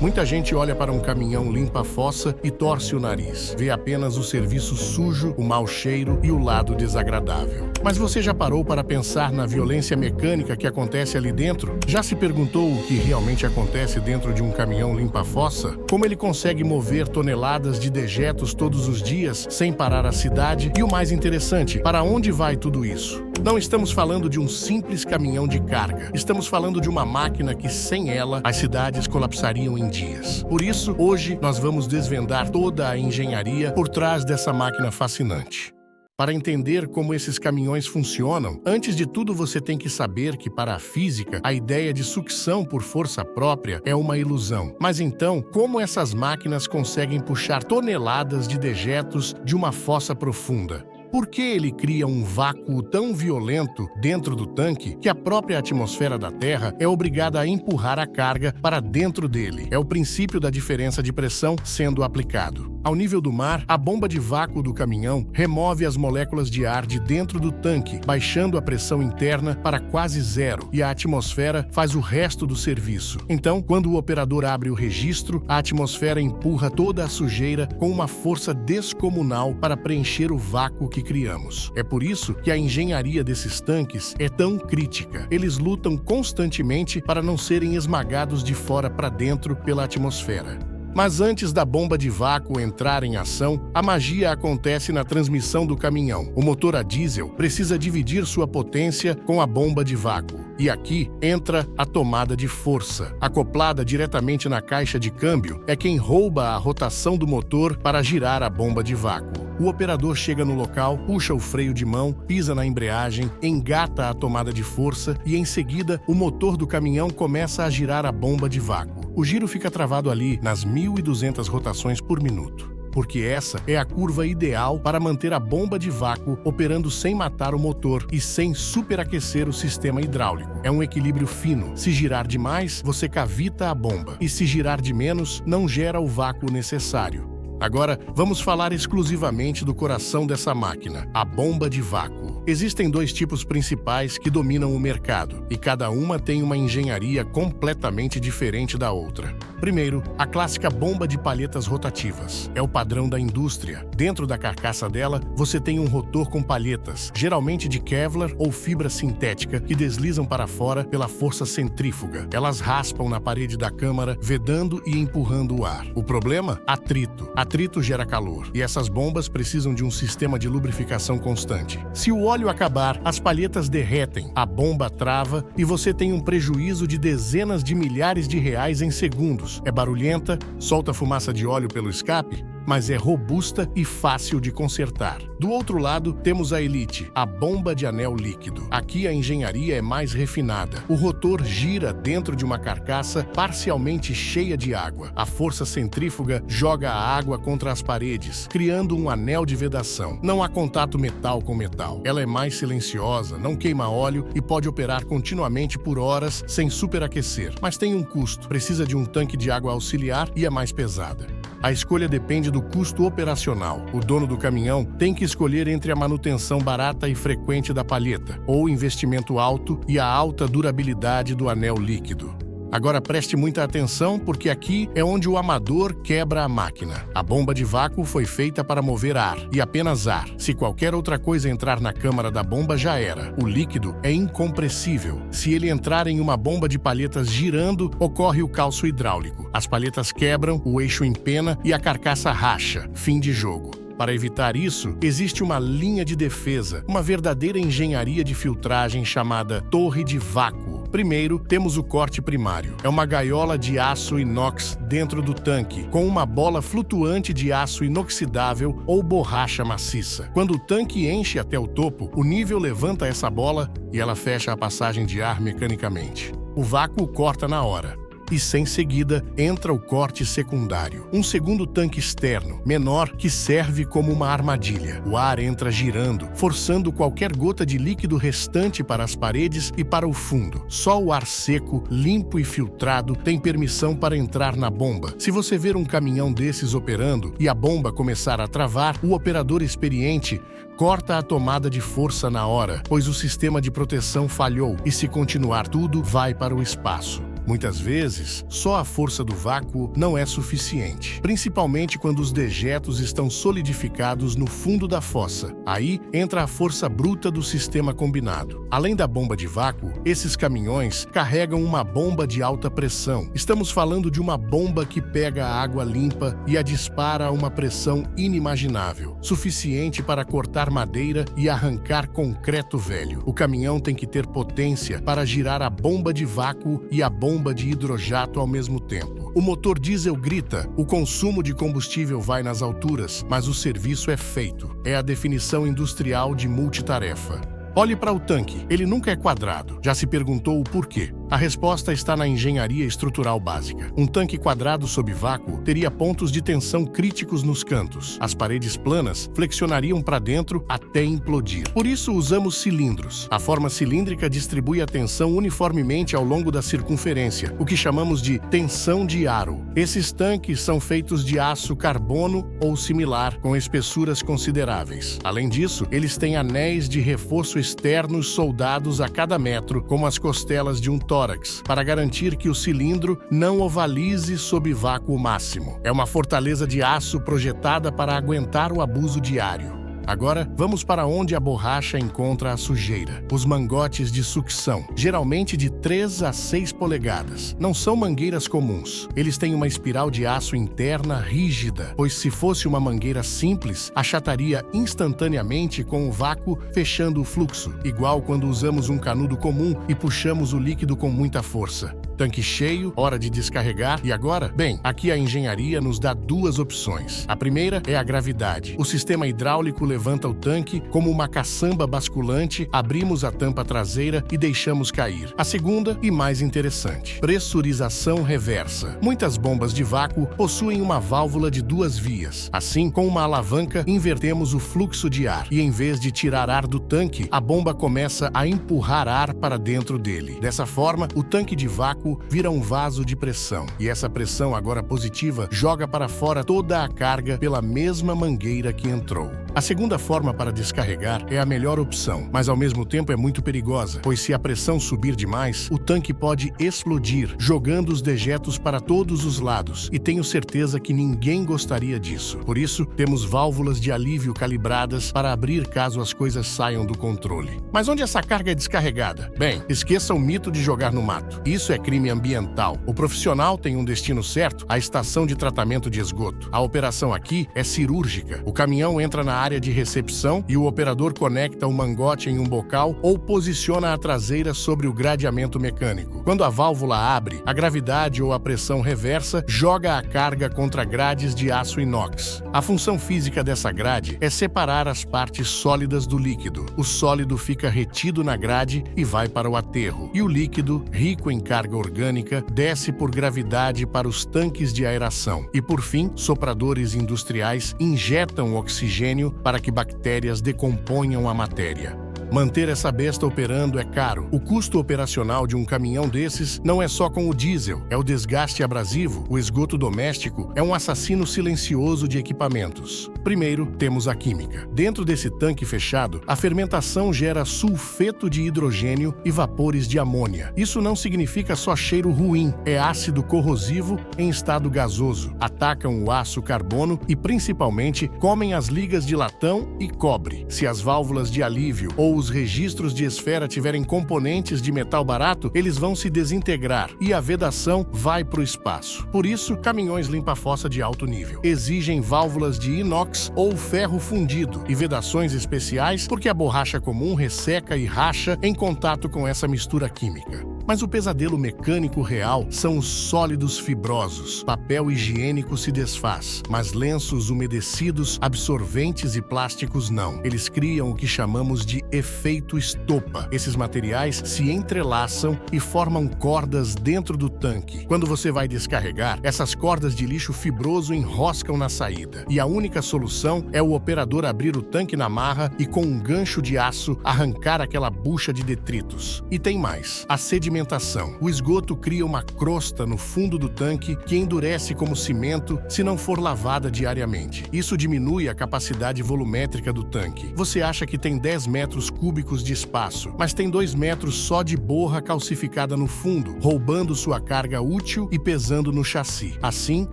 Muita gente olha para um caminhão limpa-fossa e torce o nariz. Vê apenas o serviço sujo, o mau cheiro e o lado desagradável. Mas você já parou para pensar na violência mecânica que acontece ali dentro? Já se perguntou o que realmente acontece dentro de um caminhão limpa-fossa? Como ele consegue mover toneladas de dejetos todos os dias sem parar a cidade? E o mais interessante, para onde vai tudo isso? Não estamos falando de um simples caminhão de carga. Estamos falando de uma máquina que, sem ela, as cidades colapsariam em dias. Por isso, hoje, nós vamos desvendar toda a engenharia por trás dessa máquina fascinante. Para entender como esses caminhões funcionam, antes de tudo você tem que saber que, para a física, a ideia de sucção por força própria é uma ilusão. Mas então, como essas máquinas conseguem puxar toneladas de dejetos de uma fossa profunda? Por que ele cria um vácuo tão violento dentro do tanque que a própria atmosfera da Terra é obrigada a empurrar a carga para dentro dele? É o princípio da diferença de pressão sendo aplicado. Ao nível do mar, a bomba de vácuo do caminhão remove as moléculas de ar de dentro do tanque, baixando a pressão interna para quase zero, e a atmosfera faz o resto do serviço. Então, quando o operador abre o registro, a atmosfera empurra toda a sujeira com uma força descomunal para preencher o vácuo que criamos. É por isso que a engenharia desses tanques é tão crítica. Eles lutam constantemente para não serem esmagados de fora para dentro pela atmosfera. Mas antes da bomba de vácuo entrar em ação, a magia acontece na transmissão do caminhão. O motor a diesel precisa dividir sua potência com a bomba de vácuo. E aqui entra a tomada de força. Acoplada diretamente na caixa de câmbio, é quem rouba a rotação do motor para girar a bomba de vácuo. O operador chega no local, puxa o freio de mão, pisa na embreagem, engata a tomada de força e, em seguida, o motor do caminhão começa a girar a bomba de vácuo. O giro fica travado ali nas 1.200 rotações por minuto, porque essa é a curva ideal para manter a bomba de vácuo operando sem matar o motor e sem superaquecer o sistema hidráulico. É um equilíbrio fino. Se girar demais, você cavita a bomba, e se girar de menos, não gera o vácuo necessário. Agora, vamos falar exclusivamente do coração dessa máquina, a bomba de vácuo. Existem dois tipos principais que dominam o mercado, e cada uma tem uma engenharia completamente diferente da outra. Primeiro, a clássica bomba de palhetas rotativas. É o padrão da indústria. Dentro da carcaça dela, você tem um rotor com palhetas, geralmente de Kevlar ou fibra sintética, que deslizam para fora pela força centrífuga. Elas raspam na parede da câmara, vedando e empurrando o ar. O problema? Atrito. Atrito gera calor, e essas bombas precisam de um sistema de lubrificação constante. Se o óleo acabar, as palhetas derretem, a bomba trava e você tem um prejuízo de dezenas de milhares de reais em segundos. É barulhenta, solta fumaça de óleo pelo escape, mas é robusta e fácil de consertar. Do outro lado, temos a Elite, a bomba de anel líquido. Aqui a engenharia é mais refinada. O rotor gira dentro de uma carcaça parcialmente cheia de água. A força centrífuga joga a água contra as paredes, criando um anel de vedação. Não há contato metal com metal. Ela é mais silenciosa, não queima óleo e pode operar continuamente por horas sem superaquecer. Mas tem um custo. Precisa de um tanque de água auxiliar e é mais pesada. A escolha depende do custo operacional. O dono do caminhão tem que escolher entre a manutenção barata e frequente da palheta, ou o investimento alto e a alta durabilidade do anel líquido. Agora preste muita atenção, porque aqui é onde o amador quebra a máquina. A bomba de vácuo foi feita para mover ar, e apenas ar. Se qualquer outra coisa entrar na câmara da bomba, já era. O líquido é incompressível. Se ele entrar em uma bomba de palhetas girando, ocorre o calço hidráulico. As palhetas quebram, o eixo empena e a carcaça racha. Fim de jogo. Para evitar isso, existe uma linha de defesa, uma verdadeira engenharia de filtragem chamada torre de vácuo. Primeiro, temos o corte primário. É uma gaiola de aço inox dentro do tanque, com uma bola flutuante de aço inoxidável ou borracha maciça. Quando o tanque enche até o topo, o nível levanta essa bola e ela fecha a passagem de ar mecanicamente. O vácuo corta na hora. E, sem seguida, entra o corte secundário. Um segundo tanque externo, menor, que serve como uma armadilha. O ar entra girando, forçando qualquer gota de líquido restante para as paredes e para o fundo. Só o ar seco, limpo e filtrado tem permissão para entrar na bomba. Se você ver um caminhão desses operando e a bomba começar a travar, o operador experiente corta a tomada de força na hora, pois o sistema de proteção falhou e, se continuar tudo, vai para o espaço. Muitas vezes, só a força do vácuo não é suficiente, principalmente quando os dejetos estão solidificados no fundo da fossa. Aí entra a força bruta do sistema combinado. Além da bomba de vácuo, esses caminhões carregam uma bomba de alta pressão. Estamos falando de uma bomba que pega a água limpa e a dispara a uma pressão inimaginável, suficiente para cortar madeira e arrancar concreto velho. O caminhão tem que ter potência para girar a bomba de vácuo e a bomba de hidrojato ao mesmo tempo. O motor diesel grita, o consumo de combustível vai nas alturas, mas o serviço é feito. É a definição industrial de multitarefa. Olhe para o tanque, ele nunca é quadrado. Já se perguntou o porquê? A resposta está na engenharia estrutural básica. Um tanque quadrado sob vácuo teria pontos de tensão críticos nos cantos. As paredes planas flexionariam para dentro até implodir. Por isso usamos cilindros. A forma cilíndrica distribui a tensão uniformemente ao longo da circunferência, o que chamamos de tensão de aro. Esses tanques são feitos de aço carbono ou similar, com espessuras consideráveis. Além disso, eles têm anéis de reforço externos soldados a cada metro, como as costelas de um tórax, para garantir que o cilindro não ovalize sob vácuo máximo. É uma fortaleza de aço projetada para aguentar o abuso diário. Agora, vamos para onde a borracha encontra a sujeira. Os mangotes de sucção, geralmente de 3 a 6 polegadas. Não são mangueiras comuns. Eles têm uma espiral de aço interna rígida, pois se fosse uma mangueira simples, achataria instantaneamente com o vácuo, fechando o fluxo, igual quando usamos um canudo comum e puxamos o líquido com muita força. Tanque cheio, hora de descarregar. E agora? Bem, aqui a engenharia nos dá duas opções. A primeira é a gravidade. O sistema hidráulico levanta o tanque como uma caçamba basculante, abrimos a tampa traseira e deixamos cair. A segunda, e mais interessante, pressurização reversa. Muitas bombas de vácuo possuem uma válvula de 2 vias. Assim, com uma alavanca, invertemos o fluxo de ar e, em vez de tirar ar do tanque, a bomba começa a empurrar ar para dentro dele. Dessa forma, o tanque de vácuo vira um vaso de pressão, e essa pressão, agora positiva, joga para fora toda a carga pela mesma mangueira que entrou. A segunda forma para descarregar é a melhor opção, mas ao mesmo tempo é muito perigosa, pois se a pressão subir demais, o tanque pode explodir, jogando os dejetos para todos os lados, e tenho certeza que ninguém gostaria disso. Por isso, temos válvulas de alívio calibradas para abrir caso as coisas saiam do controle. Mas onde essa carga é descarregada? Bem, esqueça o mito de jogar no mato. Isso é crime ambiental. O profissional tem um destino certo, a estação de tratamento de esgoto. A operação aqui é cirúrgica. O caminhão entra na área de recepção e o operador conecta o mangote em um bocal ou posiciona a traseira sobre o gradeamento mecânico. Quando a válvula abre, a gravidade ou a pressão reversa joga a carga contra grades de aço inox. A função física dessa grade é separar as partes sólidas do líquido. O sólido fica retido na grade e vai para o aterro, e o líquido, rico em carga orgânica, desce por gravidade para os tanques de aeração. E por fim, sopradores industriais injetam oxigênio para que bactérias decomponham a matéria. Manter essa besta operando é caro. O custo operacional de um caminhão desses não é só com o diesel, é o desgaste abrasivo, o esgoto doméstico, é um assassino silencioso de equipamentos. Primeiro, temos a química. Dentro desse tanque fechado, a fermentação gera sulfeto de hidrogênio e vapores de amônia. Isso não significa só cheiro ruim, é ácido corrosivo em estado gasoso. Atacam o aço carbono e, principalmente, comem as ligas de latão e cobre. Se as válvulas de alívio ou os registros de esfera tiverem componentes de metal barato, eles vão se desintegrar e a vedação vai para o espaço. Por isso, caminhões limpa-fossa de alto nível exigem válvulas de inox ou ferro fundido e vedações especiais porque a borracha comum resseca e racha em contato com essa mistura química. Mas o pesadelo mecânico real são os sólidos fibrosos. Papel higiênico se desfaz, mas lenços umedecidos, absorventes e plásticos não. Eles criam o que chamamos de efeito estopa. Esses materiais se entrelaçam e formam cordas dentro do tanque. Quando você vai descarregar, essas cordas de lixo fibroso enroscam na saída. E a única solução é o operador abrir o tanque na marra e com um gancho de aço arrancar aquela bucha de detritos. E tem mais. A sedimentação sedimentação. O esgoto cria uma crosta no fundo do tanque que endurece como cimento se não for lavada diariamente. Isso diminui a capacidade volumétrica do tanque. Você acha que tem 10 metros cúbicos de espaço, mas tem 2 metros só de borra calcificada no fundo, roubando sua carga útil e pesando no chassi. Assim,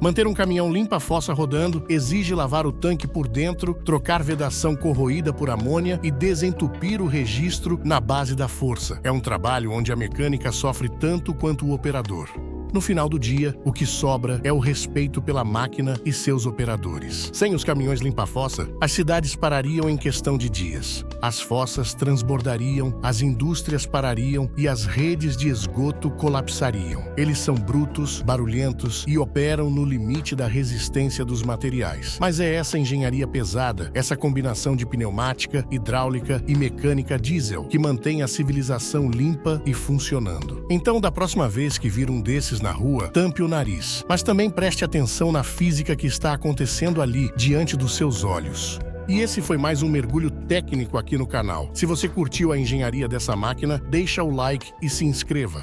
manter um caminhão limpa-fossa rodando exige lavar o tanque por dentro, trocar vedação corroída por amônia e desentupir o registro na base da força. É um trabalho onde a mecânica sofre tanto quanto o operador. No final do dia, o que sobra é o respeito pela máquina e seus operadores. Sem os caminhões limpa-fossa, as cidades parariam em questão de dias. As fossas transbordariam, as indústrias parariam e as redes de esgoto colapsariam. Eles são brutos, barulhentos e operam no limite da resistência dos materiais. Mas é essa engenharia pesada, essa combinação de pneumática, hidráulica e mecânica diesel que mantém a civilização limpa e funcionando. Então, da próxima vez que vir um desses na rua, tampe o nariz, mas também preste atenção na física que está acontecendo ali, diante dos seus olhos. E esse foi mais um mergulho técnico aqui no canal. Se você curtiu a engenharia dessa máquina, deixa o like e se inscreva.